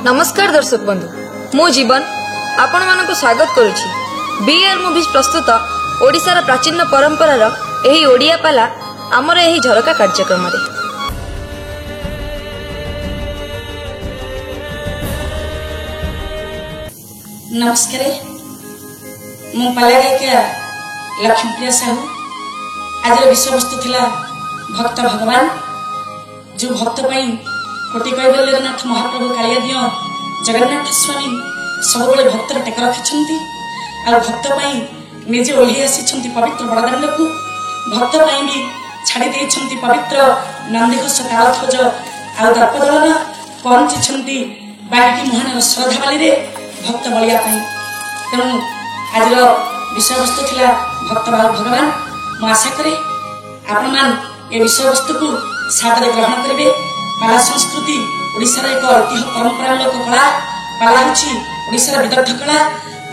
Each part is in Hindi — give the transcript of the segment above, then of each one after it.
नमस्कार दर्शक बंधु मु जीवन आपण मानक स्वागत करुछि बीआर मूवीज प्रस्तुत ओडिशार प्राचीन परंपरार एही ओडिया पाला आमर एही झरका कार्यक्रम रे। नमस्कार मु पालागायिका लक्ष्मीप्रिया साहू। आज विषय वस्तु थिला भक्त भगवान जो भक्त पाई कोटि कैबल्यनाथ महाप्रभु कालिया दियो जगन्नाथ स्वामी सब भक्तर टेक रखिछंती और भक्त पाई निजे ओल्ही आसी पवित्र बड़दाण्ड को भक्त पाई भी छाड़ी देइछंती पवित्र नंदीघोष तालध्वज और दर्पदलन पहुंची बागी मोहन श्रद्धा बाली रे भक्त बलिया पाई। तेणु आज विषय वस्तु थिला भक्त भगवान। मु आशा करे आपण मान ए विषय वस्तु को सादरे ग्रहण करेंगे। पाला संस्कृति ओडिशार एक ऐतिह्य परंपरा लोक कला पाला होची ओडिशार विदग्ध कला।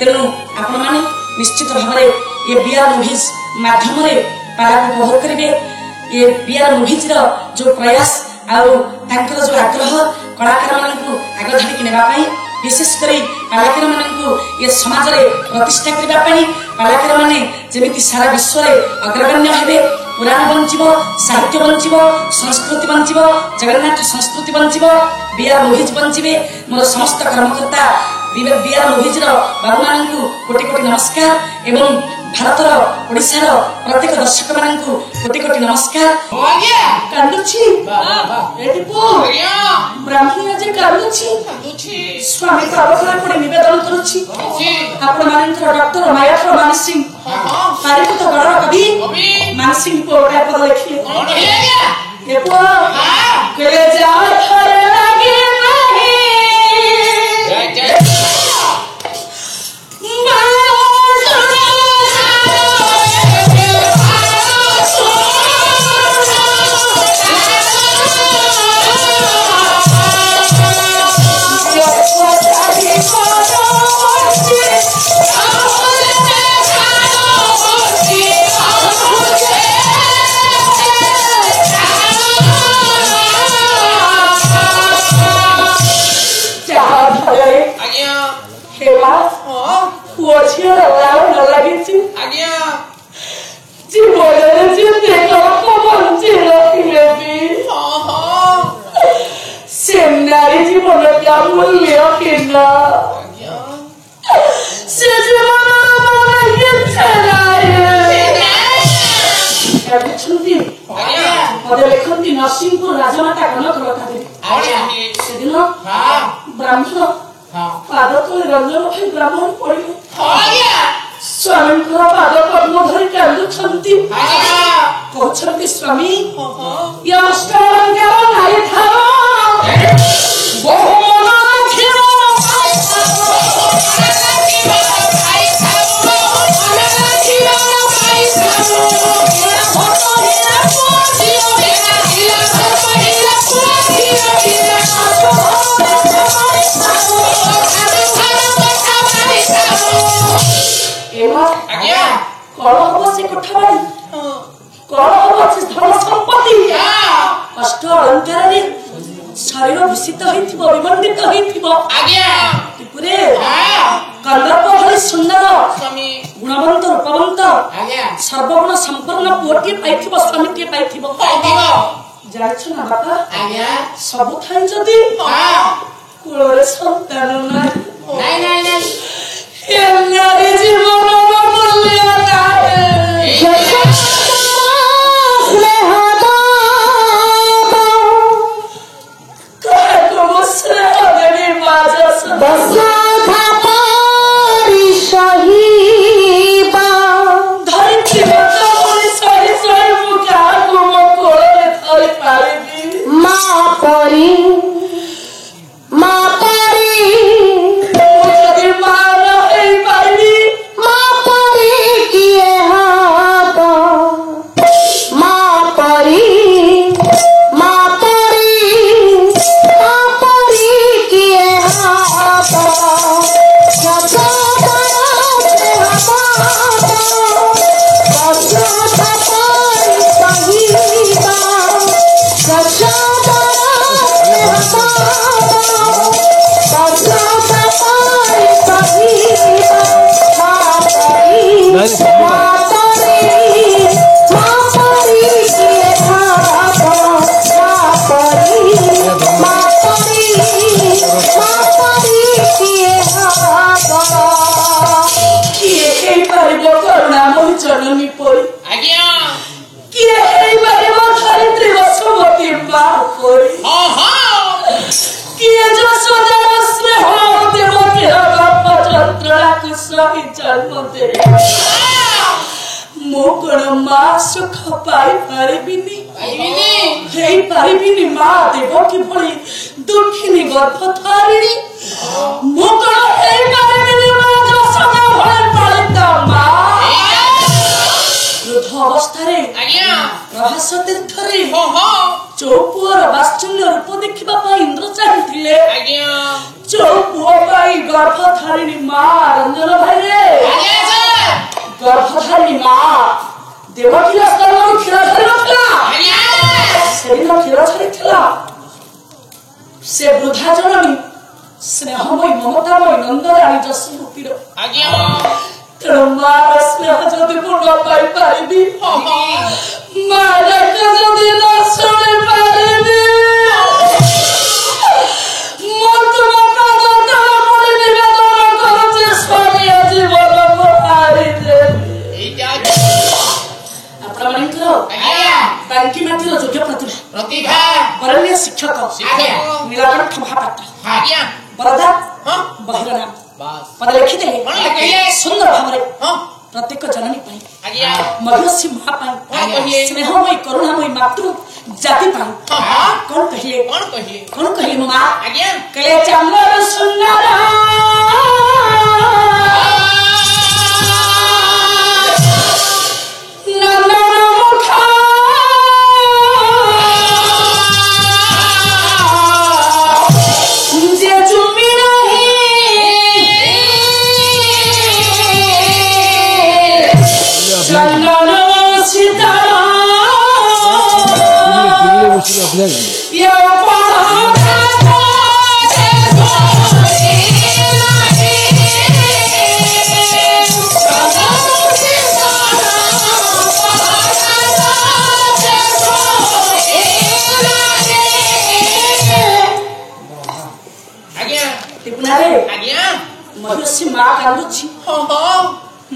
तेणु आपण माने निश्चित भाव ये बीआर मूवीज माध्यम रे पाला को उपभोग करेंगे। ये बीआर मूवीज रो जो प्रयास आउ तांकर जो आग्रह कलाकार मानकु आग धाडी नेबा पई विशेष करी कलाकार मानकु ये समाज रे प्रतिष्ठा करबा पई कलाकार माने जेमिति सारा विश्व रे अग्रगण्य हेबे। पुराण बंचिब, साहित्य बंचिब, संस्कृति बंचिब, जगन्नाथ संस्कृति बंचिब, बीआर मूवीज बंचिबे। मोर समस्त कर्मकर्ता बीआर मूवीज रो बाबू मानकु कोटि कोटि नमस्कार एवं भारतर ओडिशार प्रत्येक दर्शक मानकु कोटि कोटि नमस्कार। कांदुछि एटी पो ब्राह्मण जे कांदुछि स्वामी प्रभुकर कोडे निवेदन करूछि आपण मानकर डॉक्टर मायापुर मान सिंह पारित तो बड़ कवि मान सिंह को ओडा पर लिखिए ए पो केले जा थरे लागे नाही नरसिंहपुर राजमाता ब्राह्मण पाद तले रंजन भाई ब्राह्मण पड़े स्वामी पाद पद्म धरी कांदुछंती कहते स्वामी या अष्टावंगार नारी थारो शरीर दूषित विमंडित कंदर्प भली सुंदर गुणवंत रूपवंत सर्वगुण संपन्न पुओटी पाई स्वामी पाई जानिछ ना बापा सब थाई जदी कुଳରେ संतान नाही नाही नाही ए नारी जीवन मूल्य नाही माँ परी जननी पई आज्ञा किए हेई बारे मो धरित्री वसुमती मा पई किए जो सोदर स्नेह देवती बाप चंद्रा कुसही जन्म दे मो कोन मा सुख पाई पारिबिनी हेई पारिबिनी मा देवकी भली दुखिनी गर्भ धारिणी मो कोन हेई पारिबिनी मा जो सदा भले पालिता मा अवस्थारे रहस्य तीर्थरे चौपुअर वात्सल्य रूप देखा इंद्र चाहिए चौपुआ गर्भधारिणी माँ रंजन भाई रे गर्भधारिणी माँ देवकी क्षीर छाड़ी क्षीर छाड़ी से वृद्धा जननी स्नेहमयी ममतामयी नंदराणी जशरूपीर तेणु मार स्नेह जदि पूर्ण पाई पारिबी मार जदि न शुणी पारिबी मोर तुम पाद तल पड़ी निवेदन करुछि स्वामी जीवन को हारी दे आपण मानकर बांकी मातिर योग्य प्रतिभा बरण्य शिक्षक नीलकंठ महापात्र बरदा बहिरनाम पद लिखि दे सुंदर भावरे प्रत्येक जननी पाई मधुसी मां पाई स्नेहमयी करुणामयी मातृ जाति पाई कौन कहिले मां कहे चंद्र सुंदर मधुसी माँ कांदुची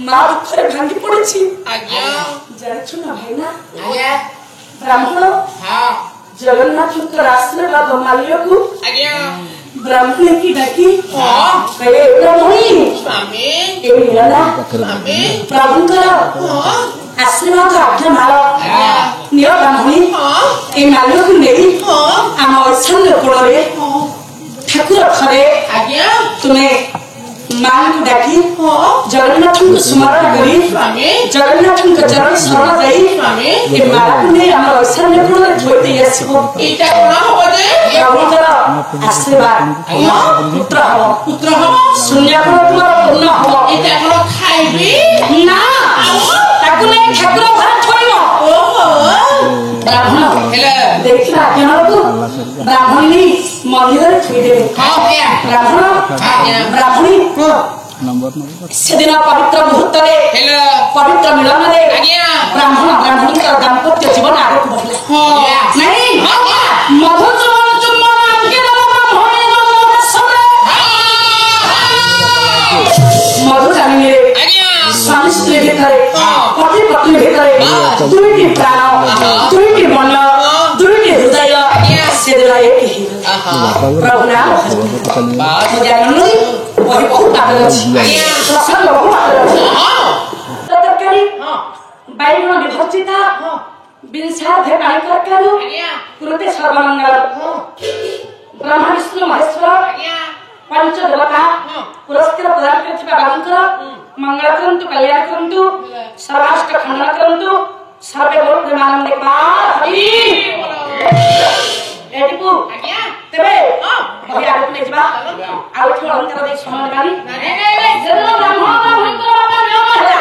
माँ दुखरे भांगी पड़ी जानछु ना भाई ना ब्राह्मण जगन्नाथ आशीर्वाद माल्य को ब्राह्मण की डाकी कहे ब्राह्मणी प्रभुंकर आशीर्वाद आज्ञा माल निय ब्राह्मणी ए माल्य को नहीं आम ऐसा कोड़े ठाकुर खरे तुम्हें मां को डाकी जगन्नाथ को स्मरण करी जगन्नाथ को चरण शरण दई ए मां ने हमर ऐसा कोन थोइते आसीबो एटा कोन हो दे प्रभुकर आशीर्वाद पुत्र हो शून्य को तुम्हारा पूर्ण हो एटा कोन खाइबी ना ताकू ने ठाकुर घर छोइनो ओहो ब्राह्मण हेले देखिना केन को ब्राह्मणी मंदिर थोइ दे ब्राह्मण ब्राह्मणी सेदिन पवित्र मुहूर्त पवित्र मिलन ब्राह्मण ब्राह्मणी दाम्पत्य जीवन आगे बढ़ला नहीं मधु मधु जानी स्वामी स्त्री भितर पति पत्नी भितर दुईटी प्राण दुईटी मन दुईटी हृदय से एक ही प्रभु नाम जाननु वही बहुत आदर अछि प्रसन्न बहुत आदर अछि ततकरी बाइगण विभर्जिता बिनसाधे पाणी करकारू कुरुते सर्वमंगल ब्रह्मा विष्णु महेश्वर पंच देवता पुरस्कार प्रदान करथिबा बाबुकर मंगल करंतु कल्याण करंतु सर्वाष्ट खंडन करंतु सर्वे लोक मानंदे पार हरि एडिपु तेबे भई आगु ले जिबा आउ थो अंतर दे समान गानी जन्म ब्राह्मण ब्राह्मणकर बाबा नियम हला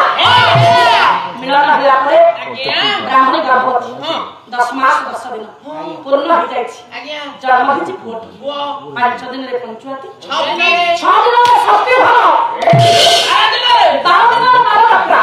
मिलन हला परे ब्राह्मण गर्भवती 10 मास 10 दिन पूर्ण हो जाय छी जन्म हिची फोट 5 दिन रे पंचवती 6 दिन रे षष्ठी भाव 8 दिन रे 12 दिन रे 12 यात्रा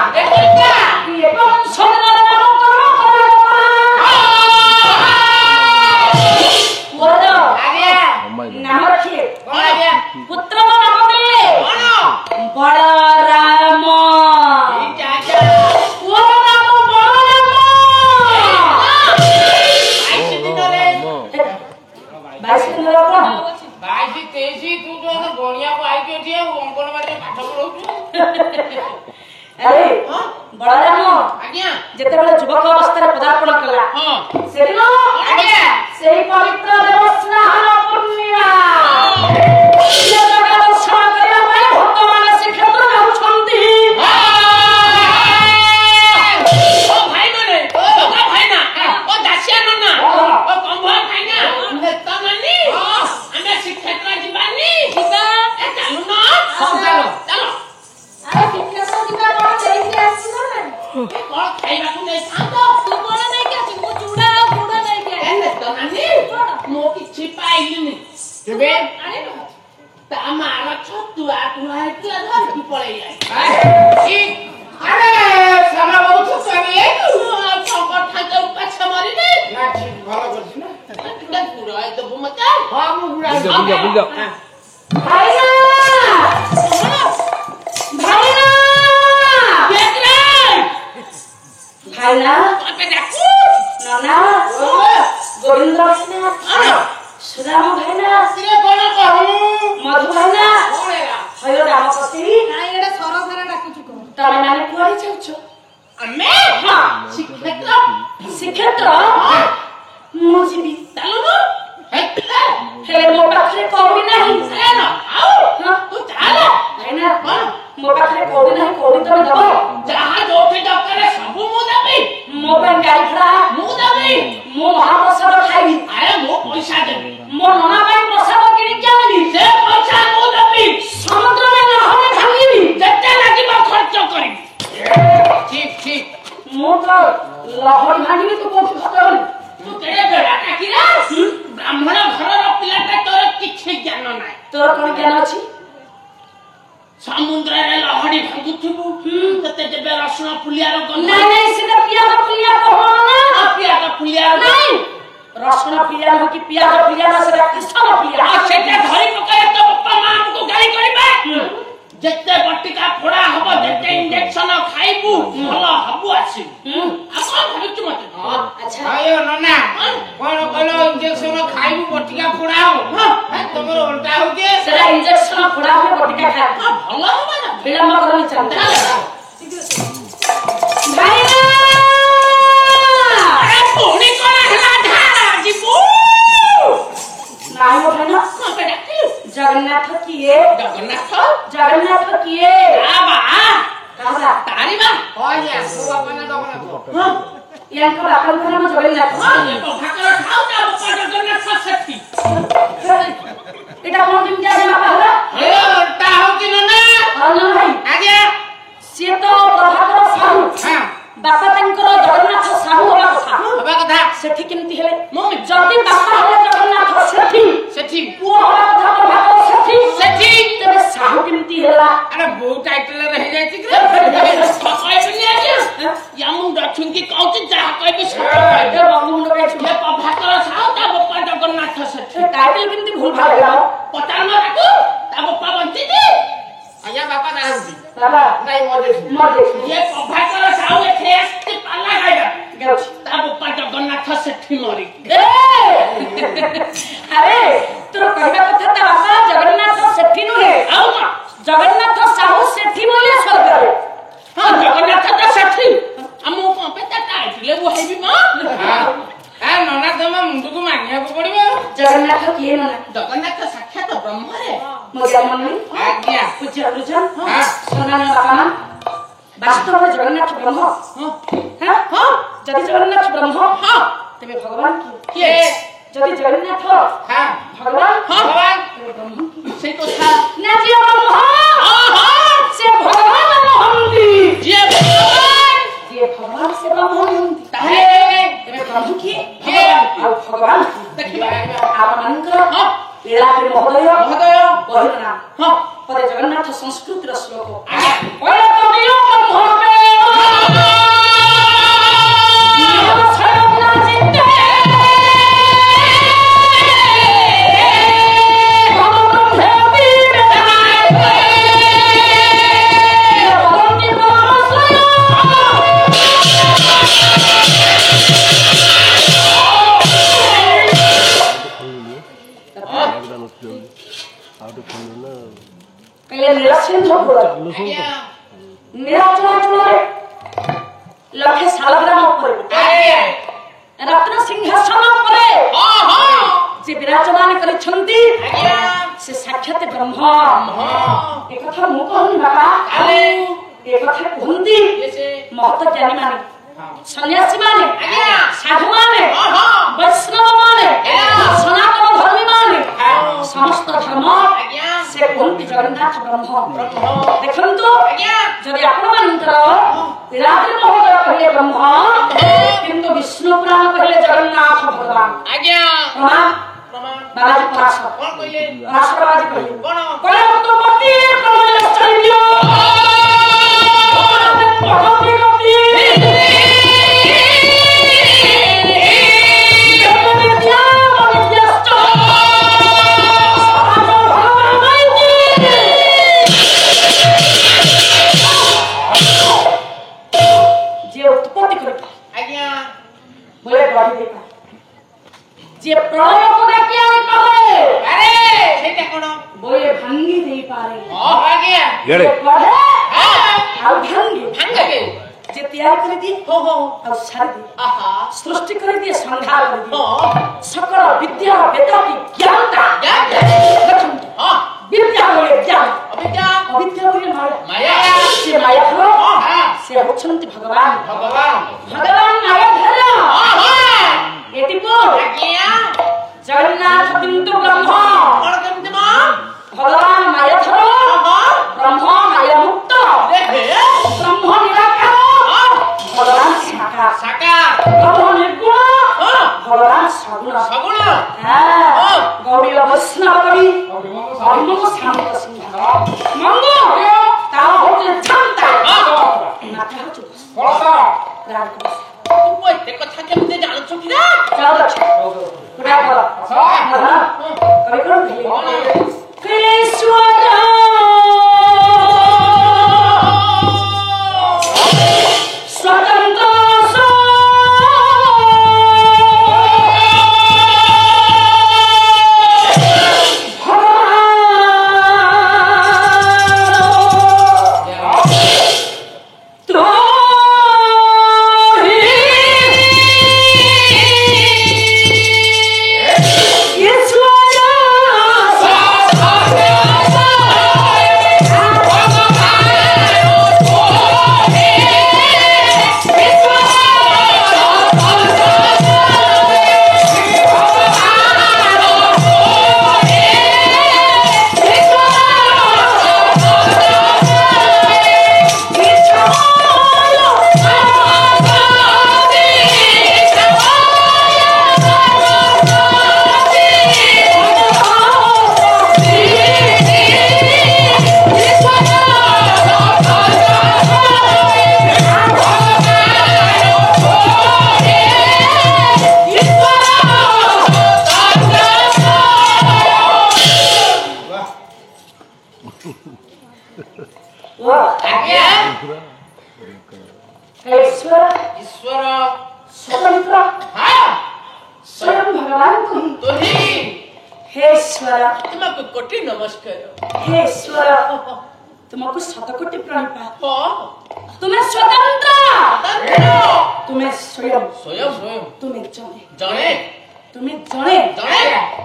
अरे हां बड़राम आज्ञा जेतेबेले युवक अवस्था पदार्पण कला हां सेदिन आज्ञा सेही पवित्र देवस्नान पूर्णिमा ये जगह दर्शन करिया ପାଇଁ ଭକ୍ତମାନେ ଶ୍ରୀକ୍ଷେତ୍ର ଯାଉଛନ୍ତି ओ भाई माने ओ भाई ना ओ दासिया ना ओ कंभा भाई ना नेता मानी ଆମେ ଶ୍ରୀକ୍ଷେତ୍ର ଯିବାନି ଯିବା ଏ ଚାଲୁ ନା ଚାଲ ଚାଲ ଆରେ ଶ୍ରୀକ୍ଷେତ୍ର ଯିବା କଣ ଦେଇକି ଆସିବ ନା ଏ କଣ ଖାଇବାକୁ ନେଇଥାନ୍ତ ତୁ କଣ ନେଇକି ଆସିବୁ ମୁଁ ଚୁଡ଼ା ଆଉ ଗୁଡ଼ ନେଇକି ଏ ନେତା ମାନି ମୁଁ କିଛି ପାଇଲିନି କେବେ ଆଣିଲୁ ତା ମାର ଛତୁଆ କୁହା ହେଇଥିଲା ଧରିକି ପଳେଇ ଆଇ अरे सारा बहुत सरी है खबर ठाके उपाछ मरिने ना ठीक भलो करछि ना ଟିକେ ଗୁଡାଇ ଦବୁ ମତେ हां मु बुला ଭାଇନା କେତ୍ରେ ଭାଇନା ଆପେ ଡାକୁ ନନା ଗୋବିନ୍ଦ ସୁଦାମ ଭାଇନା तिरे कोन कहू ମଧୁ ଭାଇନା ओरेला ହୟ ରାମପତି ନାଇଁ ଏଟା ସରସାରା ଡାକୁଛୁ କଣ ତମେ ମାନେ କୁଆଡେ ଯାଉଛ ଆମେ ଶ୍ରୀକ୍ଷେତ୍ର ଶ୍ରୀକ୍ଷେତ୍ର ମୁଁ ଯିବି ଚାଲୁନୁ ହେଲେ ମୋ ପାଖରେ କଉଡ଼ି ନାହିଁ ଆଉ ହଁ, ତୁ ଚାଲ ଭାଇନା ମୋ ପାଖରେ କଉଡ଼ି ନାହିଁ କଉଡ଼ି ତମେ ଦବ ଯାହା ଯୋଉଠି ଦରକାର ସବୁ ମୁଁ ଦେବି ମୋ ପାଇଁ ଗାଡ଼ି ଭଡ଼ା ମୁଁ ଦେବି ମୁଁ ମହାପ୍ରସାଦ ଖାଇବି ଆରେ ମୁଁ ପଇସା ଦେବି ମୋ ନନା ପାଇଁ ପ୍ରସାଦ କିଣିକି ଆଣିବି ସେ ପଇସା ମୁଁ ଦେବି ସମୁଦ୍ରରେ ଲହରୀ ଭାଙ୍ଗିବି ଯେତେ ଲାଗିବ ଖର୍ଚ୍ଚ କରିବି ठीक ठीक ମୁଁ ତ ଲହରୀ ଭାଙ୍ଗିବି ତୁ କୋଉଠି ଖର୍ଚ୍ଚ କରିବି ତୁ କେଡ଼େ ବେଡ଼ା କାକିରା ବ୍ରାହ୍ମଣ ଘରର ପିଲାଟା ତୋର କିଛି ଜ୍ଞାନ ନାହିଁ ତୋର କଣ ଜ୍ଞାନ ଅଛି ସମୁଦ୍ରରେ ଲହଡ଼ି ଭାଙ୍ଗୁଥିବୁ ତତେ ଯେବେ ରସୁଣ ପୁଲିଆର ଗନ୍ଧ ନାଇଁ ନାଇଁ ସେଟା ପିଆଜ ପିଲିଆ କହଣ ନା ପିଆଜ ପୁଲିଆର ନାଇଁ ରସୁଣ ପିଲିଆ ନୁହଁ କି ପିଆଜ ପିଲିଆ ନା ସେଟା କିସମ ପିଲିଆ ଆଉ ସେଟା ଧରି ପକାଏ ତୋ ବାପା ମା ଆମକୁ ଗାଳି କରିବେ ଯେତେ ବଟିକା ଫୋଡା ହବ ଯେତେ ଇଞ୍ଜେକ୍ସନ ଖାଇବୁ ଭଲ ହବୁ ଆସିବୁ ଆଉ କଣ ଭାବୁଛୁ ମତେ ଆଚ୍ଛା आयो नना कोन कहलो इंजेक्शन खाइबु बटिका फोड़ाओ हां तमरो उल्टा हो के ସେଟା ଇଞ୍ଜେକ୍ସନ ଫୋଡା ହୁଏ ବଟିକା ଖାଏ ଭଲ ହବ ନା ବିଳମ୍ବ କରନି ଚାଲ ଭାଇନା ଆରେ ପୁଣି କଣ ହେଲା ଧାରା ଯିବୁ ନାଇଁ ମୋ ଭାଇନା କଣ ପାଇଁ ଡାକିଲୁ ଜଗନ୍ନାଥ କିଏ ଜଗନ୍ନାଥ ଜଗନ୍ନାଥ କିଏ ବାବା କାହା ତାରି ବା ओया तू अपना दबना ୟାଙ୍କ ବାପାଙ୍କ ନାମ ଜଗନ୍ନାଥ ଭାକର ଖାଉ ତା ବାପା ଜଗନ୍ନାଥ ସେଠି ଏଟା କଣ କେମିତି ଆଜି ବାପା ହେଲା ए उल्टा हो कि नना ଅର୍ଣ୍ଣ ଭାଇ आगे ସିଏ ତ ପ୍ରଭାକର ସାହୁ हां ବାପା ତାଙ୍କର ଜଗନ୍ନାଥ ସାହୁ ହେବା କଥା हबा कथा ସେଠି କେମିତି ହେଲେ ଯଦି ବାପା ହେଲେ ଜଗନ୍ନାଥ ସେଠି सेठी ପୁଅ ହେବା କଥା ପ୍ରଭାକର ସେଠି ସେଠି ତେବେ ସାହୁ କେମିତି ହେଲା अरे बहुत टाइटल रह जाय कि କହିବିନି ଆଜ୍ଞା ୟା ମୁଣ୍ଡ ଛୁଙ୍କି କହୁଛି ଯାହା କହିବି ସତ କହିବି ବଙ୍ଗମୁଣ୍ଡ ଗାଇଛୁ ଏ ଭାକର ସାହୁ ତା ବାପା ଜଗନ୍ନାଥ ସେଠି ଟାଇଟଲ କେମିତି ଭୁଲ ଭାଲ ହେଲା ପଚାରୁନ ତାକୁ ତା ବାପା ବଞ୍ଚିଛି आया बापा नाहंती ବାବା नहीं मजे ମର ଇଏ ପ୍ରଭାକର ସାହୁ ଏଠି ଆସିଛି ପାଲା ଖାଇବା ଯାଉଛି ତା ବାପା ଜଗନ୍ନାଥ ସେଠି ମରିକି ଆରେ ତୋର କହିବା କଥା ତା ବାପା ଜଗନ୍ନାଥ ସେଠି ନୁହେଁ ଆଉ କଣ ଜଗନ୍ନାଥ ସାହୁ ସେଠି ବୋଲେ ସ୍ୱର୍ଗରେ ହଁ ଜଗନ୍ନାଥ ତ ସେଠି ଆଉ ମୁଁ କଣ ପାଇଁ ତା ଟାଇଟଲେ ବୁହାଇବି ମା आ नना तम मुंडू को मानिया को पड़िबो ଜଗନ୍ନାଥ କିଏ ନନା ଜଗନ୍ନାଥ ସାକ୍ଷାତ ବ୍ରହ୍ମରେ ମୋ ଜନ୍ମ ନାହିଁ आज्ञା ପୂଜ୍ୟ ଗୁରୁଜନ हां ସମ୍ମାନୀୟ ବାପା ମା ବାସ୍ତବରେ ଜଗନ୍ନାଥ ବ୍ରହ୍ମ ହଁ ଯଦି ଜଗନ୍ନାଥ ବ୍ରହ୍ମ ହଁ ତେବେ ଭଗବାନ କିଏ ये ଯଦି ଜଗନ୍ନାଥ हां ଭଗବାନ भगवान ତେବେ ବ୍ରହ୍ମ କିଏ? ସେଇ କଥା ନା ଯିଏ ବ୍ରହ୍ମ ସେ ଭଗବାନ ନୁହନ୍ତି ଯିଏ ଭଗବାନ ଯିଏ ଭଗବାନ ସେ ବ୍ରହ୍ମ ନୁହନ୍ତି ତାହେଲେ ତେବେ ପ୍ରଭୁ କିଏ କିଏ? ଆଉ ଭଗବାନ ଦେଖିବା ଆମମାନଙ୍କର ହଁ ଲୀଳାପ୍ରିୟ ମହୋଦୟ ମହୋଦୟ ବହିର ନାମ ହଁ ପରେ ଜଗନ୍ନାଥ ସଂସ୍କୃତିର ଶ୍ଲୋକ ଆଜ୍ଞା ନୀଳସିଂହ ଆଜ୍ଞା ନୀଳାଚଳ लक्षे सालग्राम ଉପରେ आज्ञा रत्न सिंहासन ଉପରେ हां हां जे विराजमान କରିଛନ୍ତି आज्ञा से साक्षात ब्रह्म एक कथा मु कहूनी बाबा आले एक कथा कहନ୍ତି जैसे महत ज्ञानी माने सन्यासी माने आज्ञा साधु माने हां हां वैष्णव माने सनातन धर्मी माने समस्त धर्म आज्ञा से कहନ୍ତି जगन्नाथ ब्रह्म देखନ୍ତୁ आज्ञा ଯଦି ଆପଣମାନଙ୍କର ରାତ୍ରି ମହୋଦୟ କହିଲେ ବ୍ରହ୍ମ କିନ୍ତୁ ବିଷ୍ଣୁ ପୁରାଣ କହିଲେ ଜଗନ୍ନାଥ ଭଗବାନ आज्ञा ପ୍ରମାଣ प्रमाण ବାବାଜୀ ପରାଶ कौन कहले ପରାଶ ବାବାଜୀ କହିଲେ कौन କହିଲେ ତୁ ପତି ପ୍ରମାଣ ଚାଲିବ ପତି आज्ञा बोले गढ़ी देता जे प्रलय को डाकी आनी पारे अरे सेटा कोन बोले भांगी दे पारे आज्ञा गढ़े हां आ भांगी भांगे जे तैयार कर दी हो आ सार दी आहा सृष्टि कर दी संहार कर दी हां सकल विद्या वेद की ज्ञानता ज्ञान हां विद्या बोले ज्ञान अविद्या अविद्या बोले माया माया से माया धरो हां से होछंती भगवान भगवान माया धरो हां एटी बोल आज्ञा जगन्नाथ बिंदु ब्रह्म कौन करते मां भगवान माया धरो हां ब्रह्म माया मुक्त देखे ब्रह्म निराकार भगवान साकार साकार ब्रह्म निर्गुण हां भगवान सगुण सगुण गौड़ीय वैष्णव कवि अभिमुख शांत सिंह मंगो तारा होते जानता माथा हो चुका राग तू बोलते कथा केमते जानछु कि ना चलो पूरा करो कवि करो कृष्ण स्वतंत्र कोटि नमस्कार हे ईश्वर तुमको शतकोटि प्रणिपात हां तुम्हें स्वतंत्र तुम्हें स्वयं स्वयं स्वयं तुम्हें जने जणे तुम्हें जने जणे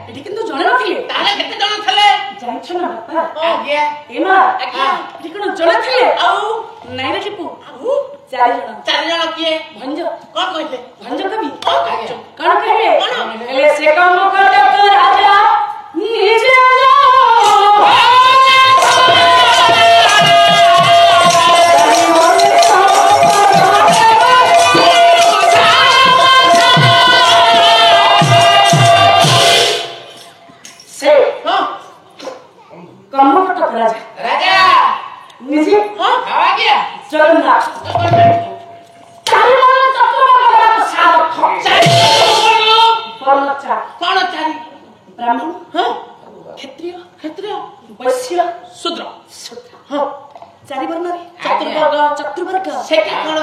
एटी किंतु जने नथिले ताले केते जण थले जाइछ ना बापा आज्ञा एमा आज्ञा एटी कोन जने थिले आउ नाही रे टिपू आउ चारि जण किए भंज कोन कहले भंज कवि आज्ञा कण कहले कण कहले से काम कर राजा निजे राजा निजे हां आ गया जगन्नाथ चारि मन चतुर्वर्ग साधक कौन चारी ब्राह्मण हां क्षत्रिय वैश्य शूद्र हां चारि वर्ण रे चतुर्वर्ग सेटा कौन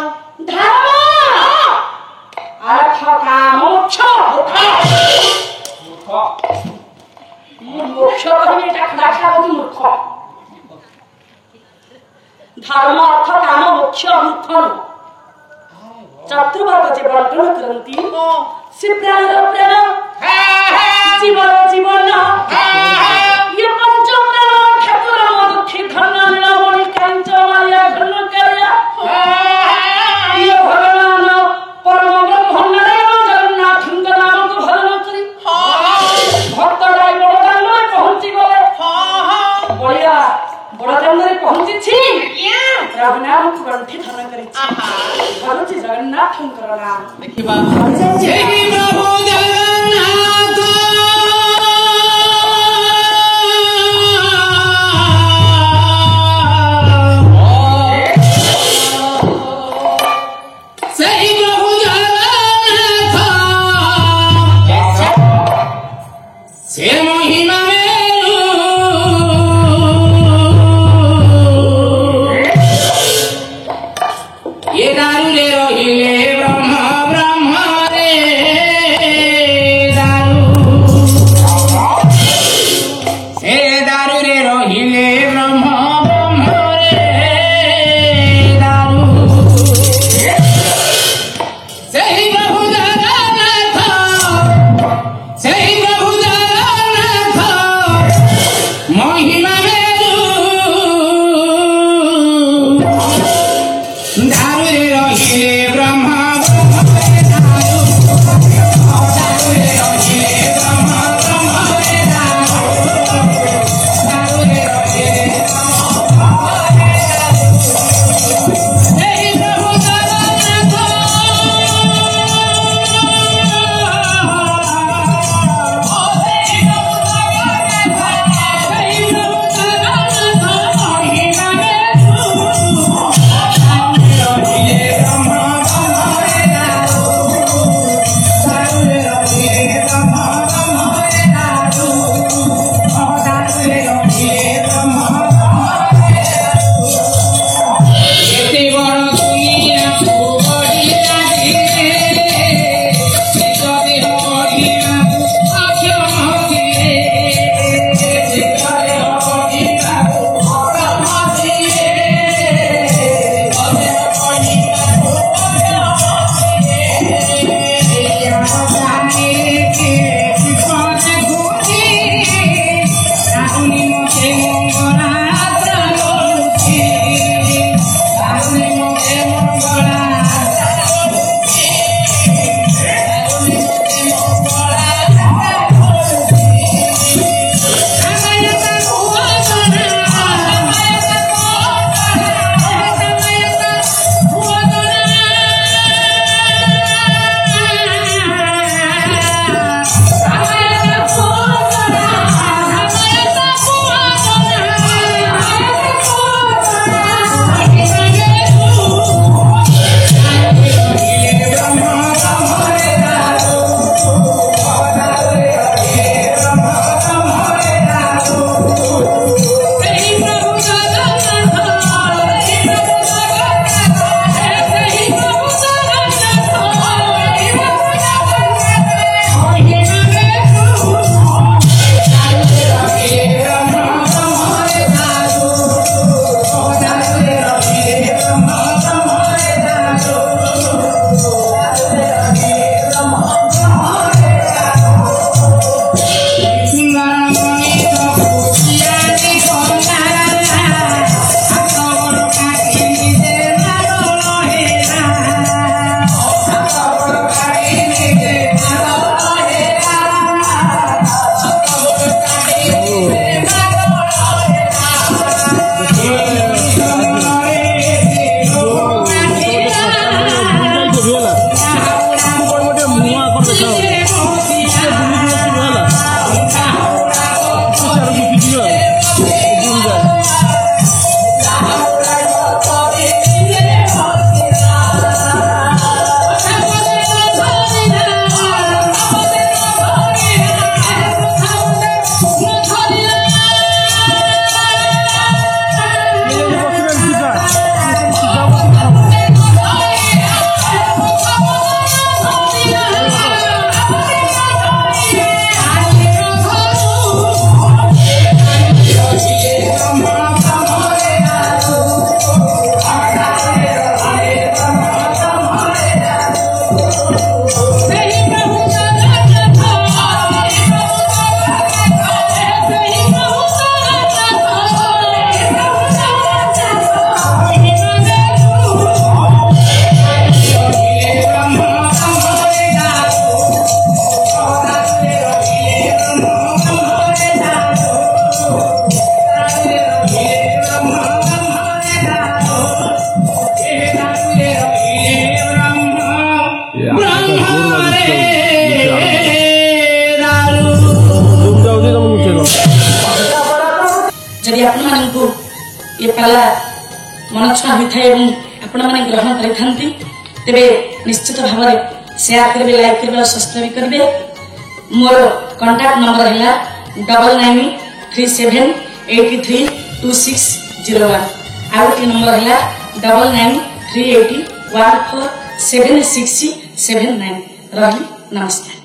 धर्म अर्थ काम मोक्ष मोक्ष कहले এটা খাড়া বলি মূর্খ ধর্ম অর্থ কাম মোক্ষ মূর্খ चतुर्वर्ग जे बंटन करती से प्राण प्राण जीवन जीवन ये पंचम ठाकुर दुखी धन नीलमणि कांच माया घन कर्या ये भगवान परम ब्रह्म नारायण जगन्नाथ नाम को भजन करी भक्त राय बड़दान में पहुंची गए बढ़िया बड़दान में पहुंची छी प्रभु नाम को कंठी धारण करी छी भगवान जगन्नाथ नाम देखिबा जय प्रभु जगन्नाथ सही प्रभु जगन्नाथ से महिमा ये दारू ले रहिले ब्रह्म ब्रह्म रे दारू से दारू रे रहिले ब्रह्म ब्रह्म रे दारू सही प्रभु जगन्नाथ सही प्रभु जगन्नाथ महिमा दारू रे रहिले ब्रह्म ब्रह्म ଆପଣମାନଙ୍କୁ ଏ ପାଲା ମନଛୁଆଁ ହୋଇଥାଏ ଏବଂ ଆପଣମାନେ ଗ୍ରହଣ କରିଥାନ୍ତି। ତେବେ ନିଶ୍ଚିତ ଭାବରେ ସେୟାର କରିବେ, ଲାଇକ୍ କରିବେ ଆଉ ସବସ୍କ୍ରାଇବ୍ କରିବେ। ମୋର କଣ୍ଟାକ୍ଟ ନମ୍ବର ହେଲା 9937832601। ଆଉ ଗୋଟିଏ ନମ୍ବର ହେଲା 9938147679। ରହିଲି, ନମସ୍କାର।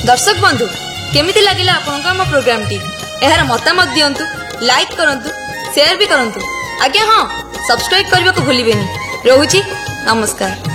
दर्शक बंधु केमिति लागिला आपनको हम प्रोग्रामटी एहार मतामत दियंतु, लाइक करंतु, शेयर भी करंतु। आज्ञा हाँ, सब्सक्राइब करने को भूलिबेनी। रहुची, नमस्कार।